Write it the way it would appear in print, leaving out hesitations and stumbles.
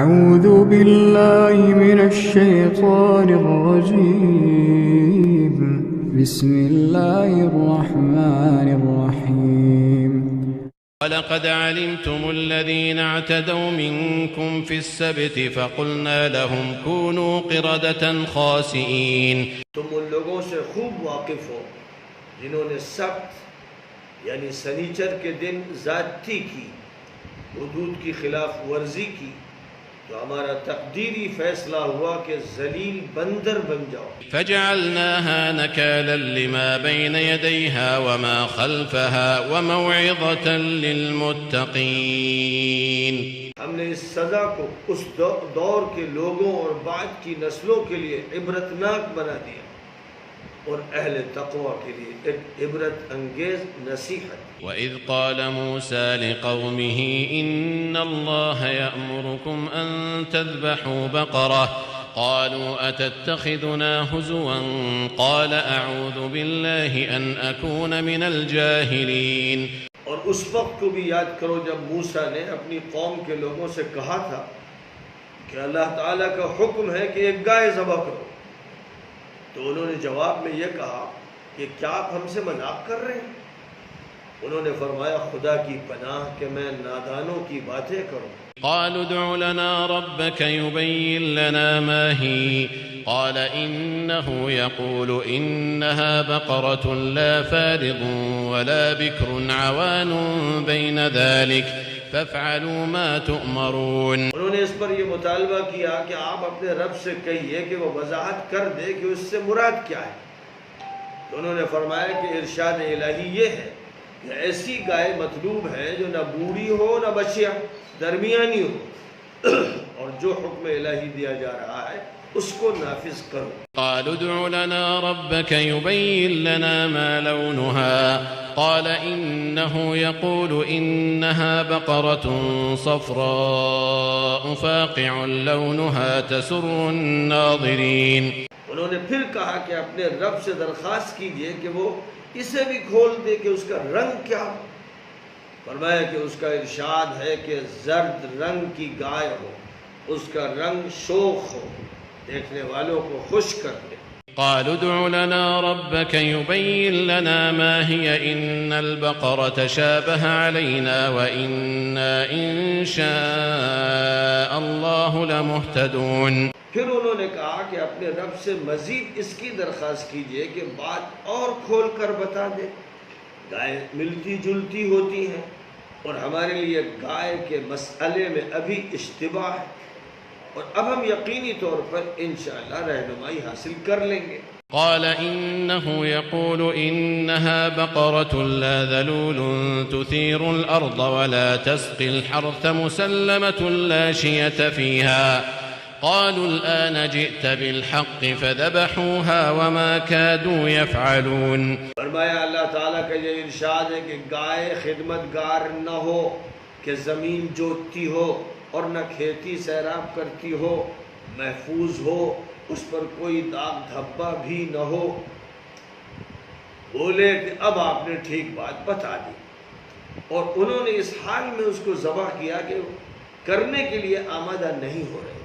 أعوذ بالله من الشيطان الرجيم بسم الله الرحمن الرحيم وَلَقَدْ عَلِمْتُمُ الَّذِينَ اعْتَدَوْا مِنْكُمْ فِي السَّبْتِ فَقُلْنَا لَهُمْ كُونُوا قِرَدَةً خَاسِئِينَ تم ان لوگوں سے خوب واقف ہو جنہوں نے سبت یعنی سنیچر کے دن زیادتی کی، حدود کی خلاف ورزی کی، تو ہمارا تقدیری فیصلہ ہوا کہ ذلیل بندر بن جاؤ۔ فَجَعَلْنَاهَا نَكَالًا لِمَا بَيْنَ يَدَيْهَا وَمَا خَلْفَهَا وَمَوْعِظَةً لِلْمُتَّقِينَ۔ ہم نے اس سزا کو اس دور کے لوگوں اور بعد کی نسلوں کے لیے عبرتناک بنا دیا اور اہل تقوی کے لیے ایک عبرت انگیز نصیحت۔ وَإِذْ قَالَ مُوسَى لِقَوْمِهِ إِنَّ اللَّهَ يَأْمُرُكُمْ أَن تَذْبَحُوا بَقَرَةً قَالُوا أَتَتَّخِذُنَا هُزُوًا قَالَ أَعُوذُ بِاللَّهِ أَنْ أَكُونَ مِنَ الْجَاهِلِينَ۔ اور اس وقت کو بھی یاد کرو جب موسیٰ نے اپنی قوم کے لوگوں سے کہا تھا کہ اللہ تعالیٰ کا حکم ہے کہ ایک گائے ذبح کرو، تو انہوں نے جواب میں یہ کہا کہ کیا آپ ہم سے مذاق کر رہے ہیں؟ انہوں نے فرمایا خدا کی پناہ کہ میں نادانوں کی باتیں کروں۔ قالوا ادع لنا ربك يبين لنا ما هي قال إنه يقول إنها بقرة لا فارض ولا بكر عوان بين ذلك فافعلوا ما تؤمرون۔ انہوں نے اس پر یہ مطالبہ کیا کہ آپ اپنے رب سے کہیے کہ وہ وضاحت کر دے کہ اس سے مراد کیا ہے۔ تو انہوں نے فرمایا کہ ارشاد الہی یہ ہے کہ ایسی گائے مطلوب ہے جو نہ بوڑھی ہو نہ بچیا، درمیانی ہو، اور جو حکم الہی دیا جا رہا ہے اس کو نافذ کرو۔ قالوا ادع لنا ربك يبين لنا ما لونها قال إنه يقول إنها بقرة صفراء فاقع لونها تسر الناظرين۔ انہوں نے پھر کہا کہ اپنے رب سے درخواست کیجئے کہ وہ اسے بھی کھول دے کہ اس کا رنگ کیا ہو۔ فرمایا کہ اس کا ارشاد ہے کہ زرد رنگ کی گائے ہو، اس کا رنگ شوخ ہو، دیکھنے والوں کو خوش کر دے۔ قالوا ادع لنا ربك يبين لنا ما هي إن البقرة شابه علينا وإنا إن شاء الله لمهتدون۔ پھر انہوں نے کہا کہ اپنے رب سے مزید اس کی درخواست کیجئے کہ بات اور کھول کر بتا دے۔ گائے ملتی جلتی ہوتی ہیں اور ہمارے لیے گائے کے مسئلے میں ابھی اشتباہ ہے، اور اب ہم یقینی طور پر انشاءاللہ رہنمائی حاصل کر لیں گے۔ قال إنه يقول إنها بقرة لا ذلول تثير الأرض ولا تسقي الحرث مسلمة لا شية فيها قالوا الآن جئت بالحق فذبحوها وما كادوا يفعلون۔ فرمایا اللہ تعالیٰ کا یہ ارشاد ہے کہ گائے خدمتگار نہ ہو کہ زمین جوتتی ہو اور نہ کھیتی سیراب کرتی ہو، محفوظ ہو، اس پر کوئی داغ دھبا بھی نہ ہو۔ بولے کہ اب آپ نے ٹھیک بات بتا دی، اور انہوں نے اس حال میں اس کو ذبح کیا کہ کرنے کے لیے آمادہ نہیں ہو رہے۔